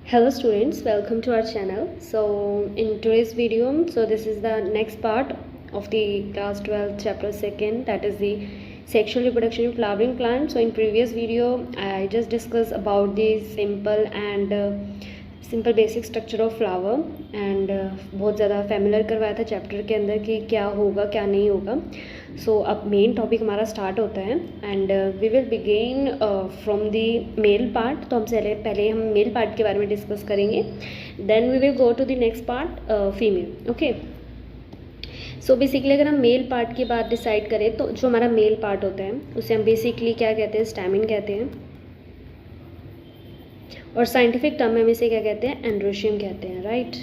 Hello students, welcome to our channel. So in today's video, this is the next part of the class 12 chapter 2nd, that is the sexual reproduction in flowering plants. So in previous video I just discussed about the simple basic structure of flower and बहुत ज़्यादा familiar करवाया था chapter के अंदर कि क्या होगा क्या नहीं होगा. सो अब मेन टॉपिक हमारा स्टार्ट होता है and we will begin from the male part. तो हम पहले हम मेल पार्ट के बारे में डिस्कस करेंगे, then we will go to the next part female. Okay, so basically अगर हम मेल पार्ट की बात डिसाइड करें तो जो हमारा मेल पार्ट होता है उसे हम बेसिकली क्या कहते हैं, स्टैमिन कहते हैं, और साइंटिफिक टर्म में हम इसे क्या कहते हैं, एंड्रोशियम कहते हैं. राइट,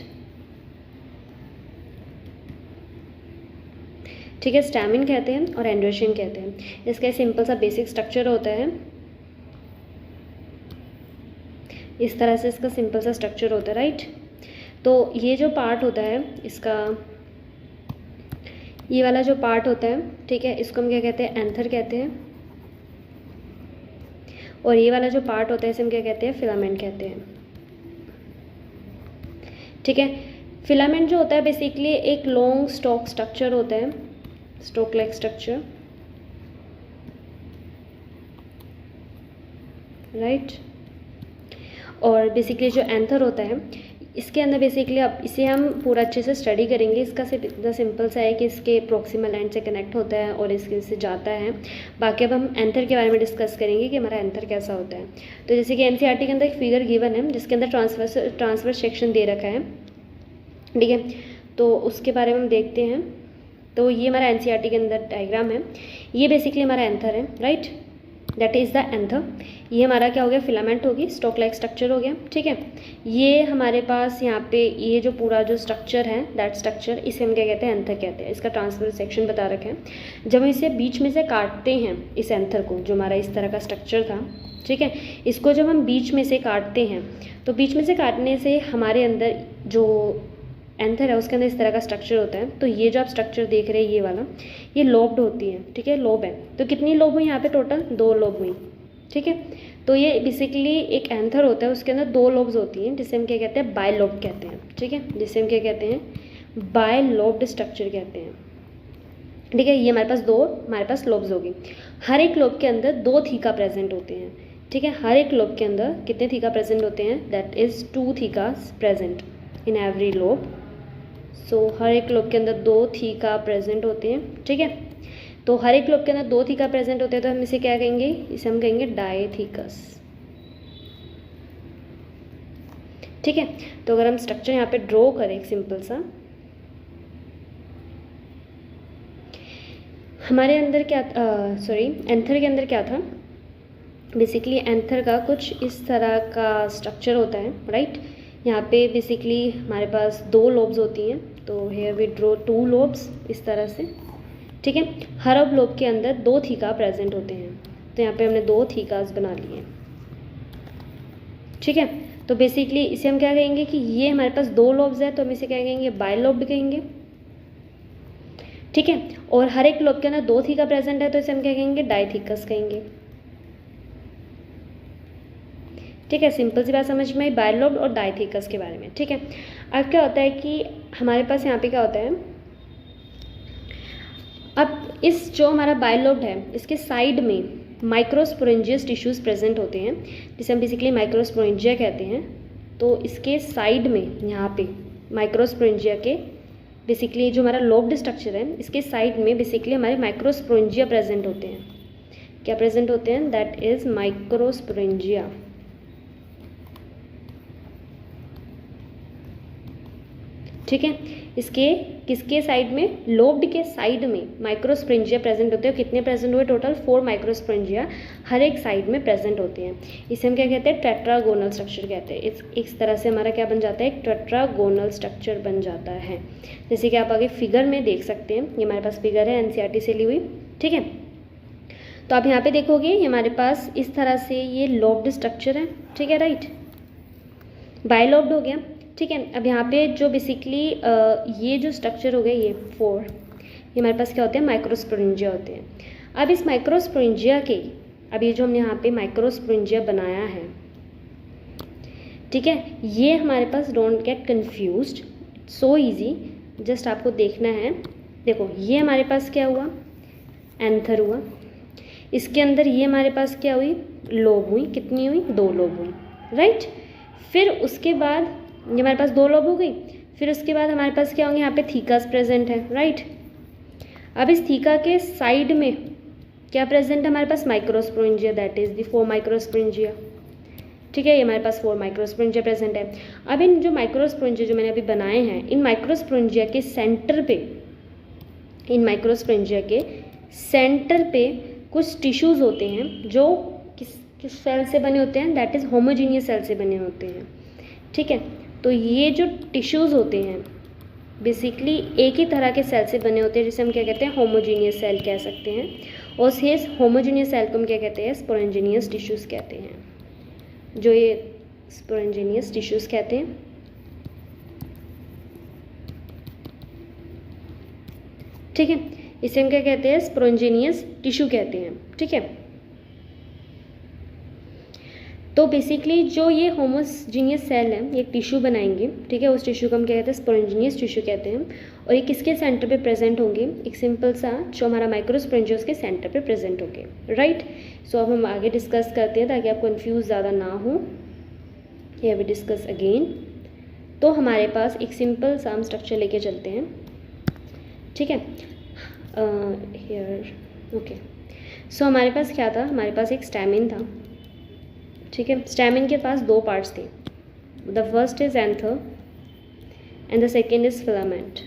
ठीक है, स्टैमिन कहते हैं और एंड्रोशियम कहते हैं. इसका सिंपल सा बेसिक स्ट्रक्चर होता है, इस तरह से इसका सिंपल सा स्ट्रक्चर होता है. राइट, तो ये जो पार्ट होता है इसका, ये वाला जो पार्ट होता है, ठीक है, इसको हम क्या कहते हैं, एंथर कहते हैं, और ये वाला जो पार्ट होता है इसे हम क्या कहते हैं, फिलामेंट कहते हैं. ठीक है, फिलामेंट जो होता है बेसिकली एक लॉन्ग स्टॉक स्ट्रक्चर होता है, स्टॉक लाइक स्ट्रक्चर. राइट, और बेसिकली जो एंथर होता है इसके अंदर बेसिकली अब इसे हम पूरा अच्छे से स्टडी करेंगे. इसका सिर्फ इतना सिंपल सा है कि इसके प्रोक्सिमल एंड से कनेक्ट होता है और इसके से जाता है. बाकी अब हम एंथर के बारे में डिस्कस करेंगे कि हमारा एंथर कैसा होता है. तो जैसे कि एनसीईआरटी के अंदर एक फिगर गिवन है जिसके अंदर ट्रांसफर सेक्शन दे रखा है. ठीक है, तो उसके बारे में हम देखते हैं. तो ये हमारा एनसीईआरटी के अंदर डायग्राम है, ये बेसिकली हमारा एंथर है. Right, that is the anther. ये हमारा क्या हो गया, फिलामेंट होगी, स्टॉक लाइक स्ट्रक्चर हो गया. ठीक है, ये हमारे पास यहाँ पे ये जो पूरा जो स्ट्रक्चर है, दैट स्ट्रक्चर इसे हम क्या कहते हैं, एंथर कहते हैं. इसका ट्रांसफर सेक्शन बता रखे हैं. जब हम इसे बीच में से काटते हैं, इस एंथर को, जो हमारा इस तरह का स्ट्रक्चर था, ठीक है, इसको जब हम बीच में से काटते हैं तो बीच में से काटने से हमारे अंदर जो एंथर है उसके अंदर इस तरह का स्ट्रक्चर होता है. तो ये जो आप स्ट्रक्चर देख रहे हैं ये वाला, ये लोब्ड होती है. ठीक है, लोब है. तो कितनी लोब हुई यहाँ पे, टोटल 2 लोब हुई. ठीक है, तो ये बेसिकली एक एंथर होता है, उसके अंदर 2 लोब्स होती हैं जिसे हम क्या कहते हैं, बायलोब कहते हैं. ठीक है, जिसे हम क्या कहते हैं, बायलोब्ड स्ट्रक्चर कहते हैं. ठीक है, ये हमारे पास लोब्स होगी. हर एक लोब के अंदर 2 थीका प्रेजेंट होते हैं. ठीक है, हर एक लोब के अंदर कितने थीका प्रेजेंट होते हैं, that is 2 thecas present in every lobe. So हर एक लोब के अंदर 2 थीका प्रेजेंट होते हैं. ठीक है, तो हर एक लोब के अंदर 2 थीका प्रेजेंट होते हैं, तो हम इसे क्या कहेंगे, इसे हम कहेंगे डायथीकस. ठीक है, तो अगर हम स्ट्रक्चर यहाँ पे ड्रॉ करें एक सिंपल सा, हमारे अंदर क्या, एंथर के अंदर क्या था, बेसिकली एंथर का कुछ इस तरह का स्ट्रक्चर होता है. राइट, यहाँ पे बेसिकली हमारे पास 2 लोब्स होती हैं. तो हेयर वी ड्रॉ 2 लोब्स इस तरह से. ठीक है, हर अब लोब के अंदर 2 थीका प्रेजेंट होते हैं. तो यहाँ पे हमने 2 थीकास बना लिए. ठीक है, तो बेसिकली इसे हम क्या कहेंगे कि ये हमारे पास 2 लोब्स है, तो हम इसे क्या कहेंगे, बायलोब्ड कहेंगे. ठीक है, और हर एक लोब के अंदर 2 थीका प्रेजेंट है, तो इसे हम क्या कहेंगे, डायथीकस कहेंगे. ठीक है, सिंपल सी बात समझ में आई, बायलोब्ड और डायथीकस के बारे में. ठीक है, अब क्या होता है कि हमारे पास यहाँ पे क्या होता है, अब इस जो हमारा बायलोब्ड है इसके साइड में माइक्रोस्पोरेंजियस टिश्यूज प्रेजेंट होते हैं जिसे हम बेसिकली माइक्रोस्पोरेंजिया कहते हैं. तो इसके साइड में यहाँ पे माइक्रोस्पोरेंजिया के बेसिकली जो हमारा लोब्ड स्ट्रक्चर है इसके साइड में बेसिकली हमारे माइक्रोस्पोरेंजिया प्रेजेंट होते हैं. क्या प्रेजेंट होते हैं, दैट इज़ माइक्रोस्पोरेंजिया. ठीक है, इसके किसके साइड में, लोब्ड के साइड में माइक्रोस्पोरेंजिया प्रेजेंट होते हैं. कितने प्रेजेंट हुए, टोटल 4 माइक्रोस्पोरेंजिया हर एक साइड में प्रेजेंट होते हैं. इसे हम क्या कहते हैं, टेट्रागोनल स्ट्रक्चर कहते हैं. इस तरह से हमारा क्या बन जाता है, एक टेट्रागोनल स्ट्रक्चर बन जाता है. जैसे कि आप आगे फिगर में देख सकते हैं, ये हमारे पास फिगर है एनसीईआरटी से ली हुई. ठीक है, तो आप यहाँ पे देखोगे ये हमारे पास इस तरह से ये लोब्ड स्ट्रक्चर है. ठीक है, राइट, बायलोब्ड हो गया. ठीक है, अब यहाँ पे जो बेसिकली ये जो स्ट्रक्चर हो गया, ये 4, ये हमारे पास क्या होते हैं, माइक्रोस्पोरेंजिया होते हैं. अब इस माइक्रोस्पोरेंजिया के, अब ये जो हमने यहाँ पे माइक्रोस्पोरेंजिया बनाया है, ठीक है, ये हमारे पास, don't get confused, so easy, just आपको देखना है। देखो ये हमारे पास क्या हुआ, एंथर हुआ, इसके अंदर ये हमारे पास क्या हुई, लोब हुई, कितनी हुई, 2 लोब हुई, राइट। फिर उसके बाद ये हमारे पास 2 लोब हो गई, फिर उसके बाद हमारे पास क्या होंगे, यहाँ पे थीकास प्रेजेंट है, राइट। अब इस थीका के साइड में क्या प्रेजेंट है हमारे पास, microsporangia, that is the 4 microsporangia, ठीक है, ये हमारे पास 4 माइक्रोस्पोरेंजिया प्रेजेंट है। अब इन जो माइक्रोस्पोरेंजिया जो मैंने अभी बनाए हैं, इन माइक्रोस्पोरेंजिया के सेंटर पे, इन माइक्रोस्पोरेंजिया के सेंटर पे कुछ टिश्यूज़ होते हैं जो किस सेल से बने होते हैं, दैट इज़ होमोजीनियस सेल से बने होते हैं, ठीक है। तो ये जो टिश्यूज़ होते हैं बेसिकली एक ही तरह के सेल से बने होते हैं, जिसे हम क्या कहते हैं, होमोजीनियस सेल कह सकते हैं। और ये होमोजीनियस सेल को हम क्या कहते हैं, स्पोरेंजिनियस टिश्यूज़ कहते हैं, जो ये स्पोरेंजिनियस टिश्यूज़ कहते हैं, ठीक है। इसे हम क्या कहते हैं, स्पोरेंजिनियस टिश्यू कहते हैं, ठीक है। तो बेसिकली जो ये होमोजीनियस सेल है, ये टिश्यू बनाएंगे, ठीक है, उस टिश्यू को हम क्या कहते हैं, स्पोरेंजिनियस टिश्यू कहते हैं। और ये किसके सेंटर पे प्रेजेंट होंगे, एक सिंपल सा जो हमारा माइक्रोस्पोरेंजिया के सेंटर पे प्रेजेंट होंगे, राइट। सो अब हम आगे डिस्कस करते हैं ताकि आपको कन्फ्यूज ज़्यादा ना हो। ये वी डिस्कस अगेन। तो हमारे पास एक सिंपल सा हम स्ट्रक्चर लेके चलते हैं, ठीक है। हियर ओके, सो हमारे पास क्या था, हमारे पास एक स्टैमिन था, ठीक है। स्टैमिन के पास 2 पार्ट्स थे, the first is anther and the second is filament.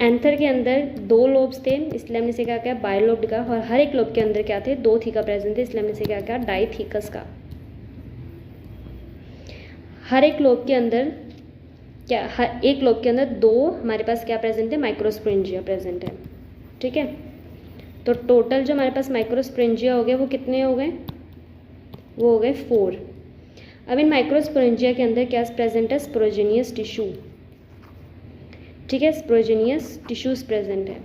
Anther के अंदर 2 लोब्स थे, इसलिए हमने इसे क्या किया, बायलोब्ड का, और हर एक लोब के अंदर क्या थे, 2 थीका प्रेजेंट थे, इसलिए हमने इसे क्या किया, डाइथीकस का। हर एक लोब के अंदर क्या, हर एक लोब के अंदर 2 हमारे पास क्या प्रेजेंट है, माइक्रोस्पोरेंजिया प्रेजेंट है, ठीक है। तो टोटल जो हमारे पास माइक्रोस्पोरेंजिया हो गए वो कितने हो गए, वो हो गए 4। अब इन माइक्रोस्पोरेंजिया के अंदर क्या प्रेजेंट है, स्पोरेंजिनियस टिश्यू, ठीक है, स्पोरेंजिनियस टिश्यूज प्रेजेंट है,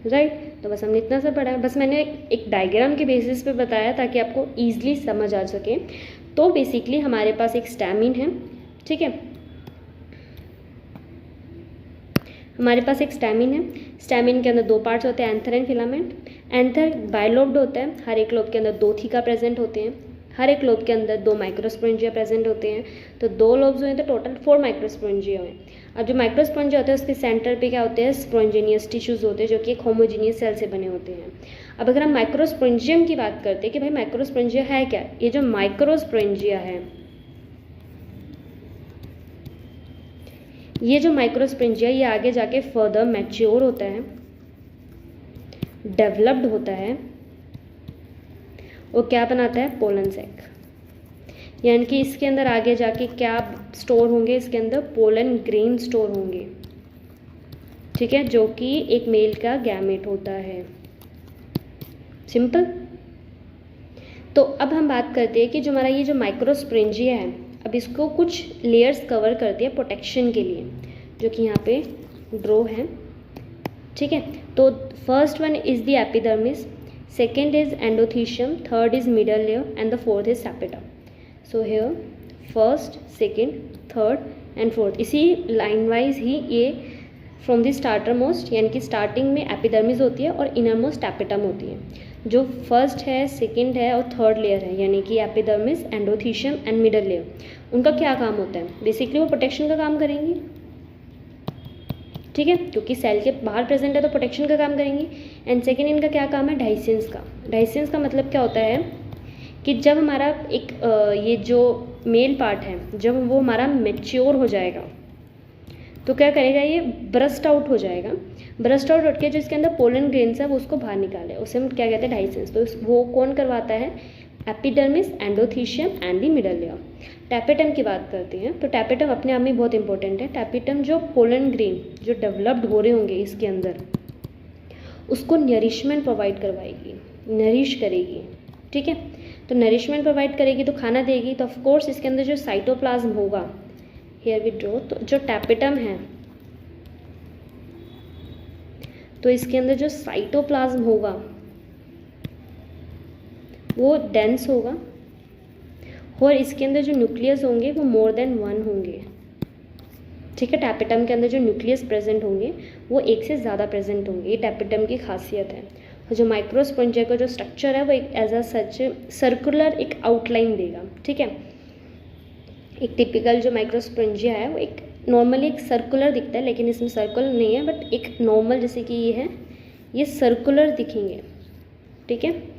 राइट। तो बस हमने इतना सा पढ़ा है, बस मैंने एक डायग्राम के बेसिस पे बताया ताकि आपको ईजिली समझ आ सके। तो बेसिकली हमारे पास एक स्टैमिन है, ठीक है, हमारे पास एक स्टैमिन है। स्टैमिन के अंदर 2 पार्ट्स होते हैं, anther and filament. Anther bilobed होता है, हर एक लोब के अंदर 2 थीका प्रेजेंट होते हैं, हर एक लोब के अंदर 2 माइक्रोस्पोरेंजिया प्रेजेंट होते हैं। तो 2 लोब्स हुए तो टोटल 4 माइक्रोस्पोरेंजिया हुए। अब जो माइक्रोस्पोरेंजिया होते हैं उसके सेंटर पे क्या होते हैं, स्पोरेंजिनियस टिश्यूज होते हैं, जो कि एक होमोजीनियस सेल से बने होते हैं। अब अगर हम माइक्रोस्पोरेंजियम की बात करते हैं कि भाई माइक्रोस्पोरेंजिया है क्या, ये जो माइक्रोस्पोरेंजिया है, ये जो माइक्रोस्पोरेंजिया ये आगे जाके फर्दर मैच्योर होता है, डेवलप्ड होता है, और क्या बनाता है, पोलन सैक। यानी कि इसके अंदर आगे जाके क्या स्टोर होंगे, इसके अंदर पोलन ग्रेन स्टोर होंगे, ठीक है, जो कि एक मेल का गैमेट होता है, सिंपल। तो अब हम बात करते हैं कि जो हमारा ये जो माइक्रोस्पोरेंजिया है, अब इसको कुछ लेयर्स कवर करती है प्रोटेक्शन के लिए, जो कि यहाँ पे ड्रॉ है, ठीक है। तो first one is the epidermis, second is endothecium, third is middle layer and the fourth is tapetum. So here first, second, third and fourth, इसी लाइन वाइज ही ये फ्रॉम द स्टार्टर मोस्ट, यानी कि starting में epidermis होती है और inner most epitome होती है। जो फर्स्ट है, सेकंड है और थर्ड लेयर है, यानी कि epidermis, endothecium and middle layer, उनका क्या काम होता है, बेसिकली वो प्रोटेक्शन का काम करेंगी, ठीक है, क्योंकि सेल के बाहर प्रेजेंट है तो प्रोटेक्शन का काम करेंगी। एंड सेकेंड इनका क्या काम है, डाइसेंस का। डाइसेंस का मतलब क्या होता है कि जब हमारा एक ये जो मेल पार्ट है, जब वो हमारा मैच्योर हो जाएगा तो क्या करेगा, ये ब्रस्ट आउट हो जाएगा। ब्रस्ट आउट होकर जो इसके अंदर पोलन ग्रेन्स है वो उसको बाहर निकाले, उसे हम क्या कहते हैं, डाइसेंस। तो वो कौन करवाता है, epidermis, endothecium and the middle layer. Tapetum की बात करते हैं, तो टैपेटम अपने आप में बहुत इंपॉर्टेंट है। टैपेटम जो पोलन ग्रेन जो डेवलप्ड हो रहे होंगे इसके अंदर, उसको नरिशमेंट प्रोवाइड करवाएगी, नरिश करेगी, ठीक है। तो नरिशमेंट प्रोवाइड करेगी तो खाना देगी, तो ऑफकोर्स इसके अंदर जो साइटोप्लाज्म होगा, हियर वी ड्रॉ, तो जो टैपेटम है तो इसके अंदर जो साइटोप्लाज्म होगा वो डेंस होगा और इसके अंदर जो न्यूक्लियस होंगे वो मोर देन 1 होंगे, ठीक है। टैपेटम के अंदर जो न्यूक्लियस प्रेजेंट होंगे वो एक से ज़्यादा प्रेजेंट होंगे, ये टैपेटम की खासियत है। और जो माइक्रोस्पोंजिया का जो स्ट्रक्चर है वो एक एज अ सच सर्कुलर एक आउटलाइन देगा, ठीक है। एक टिपिकल जो माइक्रोस्पोंजिया है वो एक नॉर्मली एक सर्कुलर दिखता है, लेकिन इसमें सर्कल नहीं है, बट एक नॉर्मल जैसे कि ये है, ये सर्कुलर दिखेंगे, ठीक है।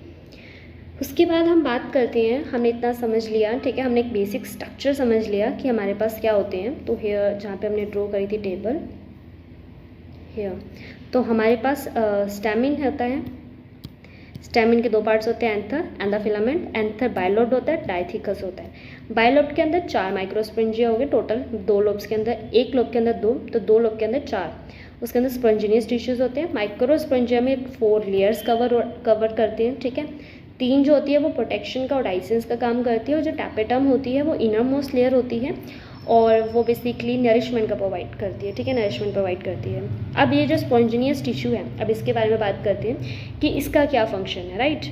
उसके बाद हम बात करते हैं, हमने इतना समझ लिया, ठीक है, हमने एक बेसिक स्ट्रक्चर समझ लिया कि हमारे पास क्या होते हैं। तो हेयर जहाँ पे हमने ड्रॉ करी थी टेबल, हेयर, तो हमारे पास स्टैमिन होता है। स्टैमिन के 2 पार्ट्स होते हैं, anther and the filament. Anther bilobe होता है, डाइथिकस होता है। बाइलोब के अंदर 4 माइक्रोस्पोंजिया हो गए टोटल, 2 लोब्स के अंदर, 1 लोब के अंदर 2, तो 2 लोब के अंदर 4। उसके अंदर स्पॉन्जिनियस टिश्यूज होते हैं। माइक्रोस्पोंजिया में 4 लेयर्स कवर करते हैं, ठीक है। 3 जो होती है वो प्रोटेक्शन का और डाइसेंस का काम करती है, और जो टैपेटम होती है वो इनर मोस्ट लेयर होती है और वो बेसिकली नरिशमेंट का प्रोवाइड करती है, ठीक है, नरिशमेंट प्रोवाइड करती है। अब ये जो स्पॉन्जिनियस टिश्यू है, अब इसके बारे में बात करते हैं कि इसका क्या फंक्शन है, राइट।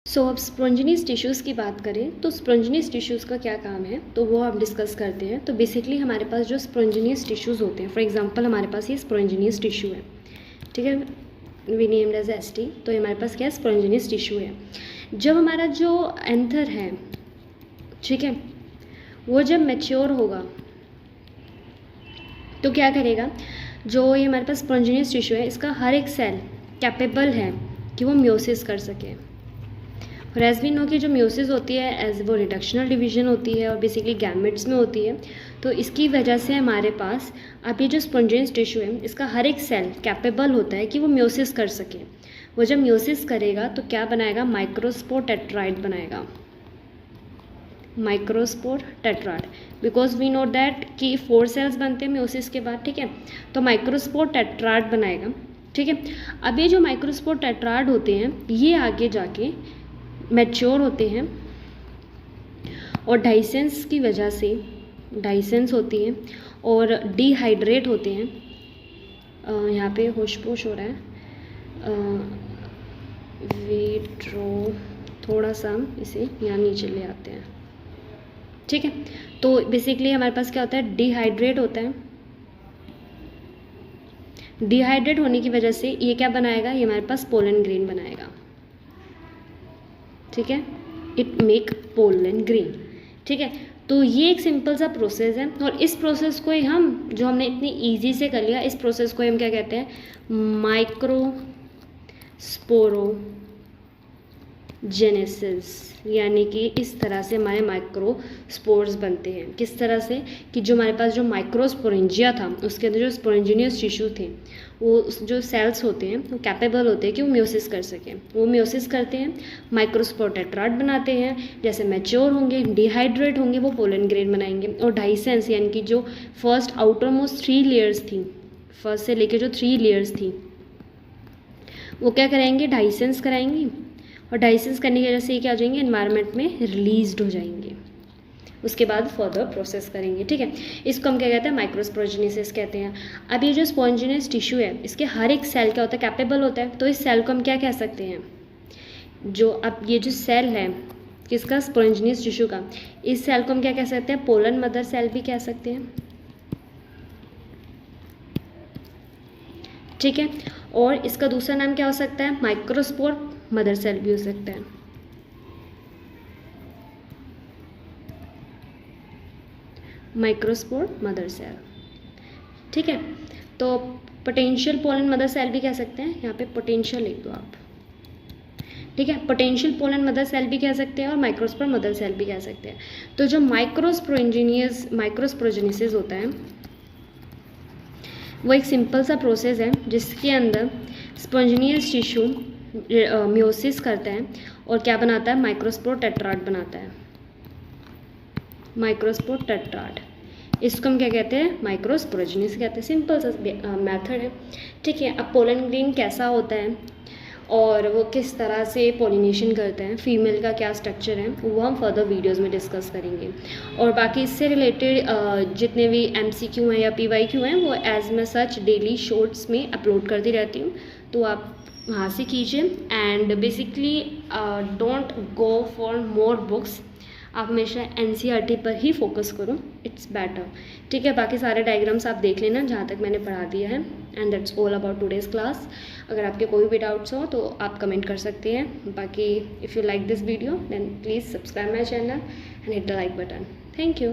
सो अब स्पॉन्जिनियस टिश्यूज़ की बात करें तो स्पॉन्जिनियस टिश्यूज़ का क्या काम है, तो वो हम डिस्कस करते हैं। तो बेसिकली हमारे पास जो स्पॉन्जिनियस टिश्यूज़ होते हैं, फॉर एग्जांपल हमारे पास ये स्पॉन्जिनियस टिश्यू है, ठीक है, वी नेम्ड एज एसटी। तो ये हमारे पास क्या स्पॉन्जिनियस टिश्यू है। जब हमारा जो एंथर है, ठीक है, वो जब मैच्योर होगा तो क्या करेगा, जो ये हमारे पास स्पॉन्जिनियस टिश्यू है, इसका हर एक सेल कैपेबल है कि वो म्योसिस कर सके। और एज वी नो कि जो म्योसिस होती है एज वो रिडक्शनल डिवीजन होती है और बेसिकली गैमेट्स में होती है। तो इसकी वजह से हमारे पास अब ये जो स्पॉन्जिनियस टिश्यू है, इसका हर एक सेल कैपेबल होता है कि वो म्योसिस कर सके। वो जब म्योसिस करेगा तो क्या बनाएगा, माइक्रोस्पोर टेट्राइड बनाएगा, microspore tetrad, because we know that कि 4 सेल्स बनते हैं म्योसिस के बाद, ठीक है। तो माइक्रोस्पोर टेट्राइड बनाएगा, ठीक है। अब ये जो माइक्रोस्पोर टेट्राइड होते हैं ये आगे जाके मैच्योर होते हैं और डाइसेंस की वजह से, डाइसेंस होती है और डिहाइड्रेट होते हैं। यहाँ पे होश पोश हो रहा है, वीट्रो, थोड़ा सा इसे यहाँ नीचे ले आते हैं, ठीक है। तो बेसिकली हमारे पास क्या होता है, डिहाइड्रेट होता है। डिहाइड्रेट होने की वजह से ये क्या बनाएगा, ये हमारे पास पोलन ग्रेन बनाएगा, ठीक है, इट मेक पोलन ग्रेन, ठीक है। तो ये एक सिंपल सा प्रोसेस है और इस प्रोसेस को ही हम, जो हमने इतनी इजी से कर लिया, इस प्रोसेस को हम क्या कहते हैं, माइक्रोस्पोरोजेनेसिस, यानी कि इस तरह से हमारे माइक्रोस्पोर्स बनते हैं। किस तरह से कि जो हमारे पास जो माइक्रोस्पोरेंजिया था उसके अंदर जो स्पोरेंजिनियस टिश्यू थे, वो जो सेल्स होते हैं वो कैपेबल होते हैं कि वो म्योसिस कर सकें। वो म्योसिस करते हैं, माइक्रोस्पोर टेट्राइड बनाते हैं, जैसे मैच्योर होंगे, डिहाइड्रेट होंगे, वो पोलन ग्रेन बनाएंगे। और डाइसेंस यानी कि जो फर्स्ट आउटर मोस्ट 3 लेयर्स थी, फर्स्ट से लेके जो 3 लेयर्स थी, वो क्या कराएंगे, डाइसेंस कराएंगी। और डाइसेंस करने की वजह से ये क्या हो जाएंगे, एनवायरनमेंट में रिलीज्ड हो जाएंगे। उसके बाद फर्दर प्रोसेस करेंगे, ठीक है। इसको हम क्या कहते हैं, माइक्रोस्पोरोजेनेसिस कहते हैं। अब ये जो स्पॉन्जिनियस टिश्यू है, इसके हर एक सेल क्या होता है, कैपेबल होता है। तो इस सेल को हम क्या कह सकते हैं, जो अब ये जो सेल है किसका, स्पॉन्जिनियस टिश्यू का, इस सेल को हम क्या कह सकते हैं, पोलन मदर सेल भी कह सकते हैं, ठीक है। और इसका दूसरा नाम क्या हो सकता है, माइक्रोस्पोर मदर सेल भी हो सकता है, माइक्रोस्पोर मदर सेल, ठीक है। तो पोटेंशियल पोलन मदर सेल भी कह सकते हैं, यहाँ पे पोटेंशियल लिख दो आप, ठीक है। पोटेंशियल पोलन मदर सेल भी कह सकते हैं और माइक्रोस्पोर मदर सेल भी कह सकते हैं। तो जो माइक्रोस्पोरोजेनेसिस होता है वो एक सिंपल सा प्रोसेस है जिसके अंदर स्पॉन्जिनियस टिश्यू म्योसिस करता है और क्या बनाता है, माइक्रोस्पोर टेट्राइड बनाता है, माइक्रोस्पोर टेट्राइड। इसको हम क्या कहते हैं, माइक्रोस्पोरोजेनेसिस कहते हैं। सिंपल सा मेथड है, ठीक है। अब पोलन ग्रेन कैसा होता है और वो किस तरह से पॉलिनेशन करते हैं, फीमेल का क्या स्ट्रक्चर है, वो हम फर्दर वीडियोस में डिस्कस करेंगे। और बाकी इससे रिलेटेड जितने भी MCQ हैं या PYQ हैं वो एज मैं सच डेली शॉर्ट्स में अपलोड करती रहती हूँ, तो आप वहाँ से कीजिए। And basically don't go for more books, आप हमेशा NCERT पर ही फोकस करो, इट्स बेटर। ठीक है, बाकी सारे डायग्राम्स आप देख लेना जहाँ तक मैंने पढ़ा दिया है। And that's all about today's class. अगर आपके कोई भी डाउट्स हो तो आप कमेंट कर सकते हैं। बाकी if you like this video then please subscribe my channel and hit the like button. Thank you.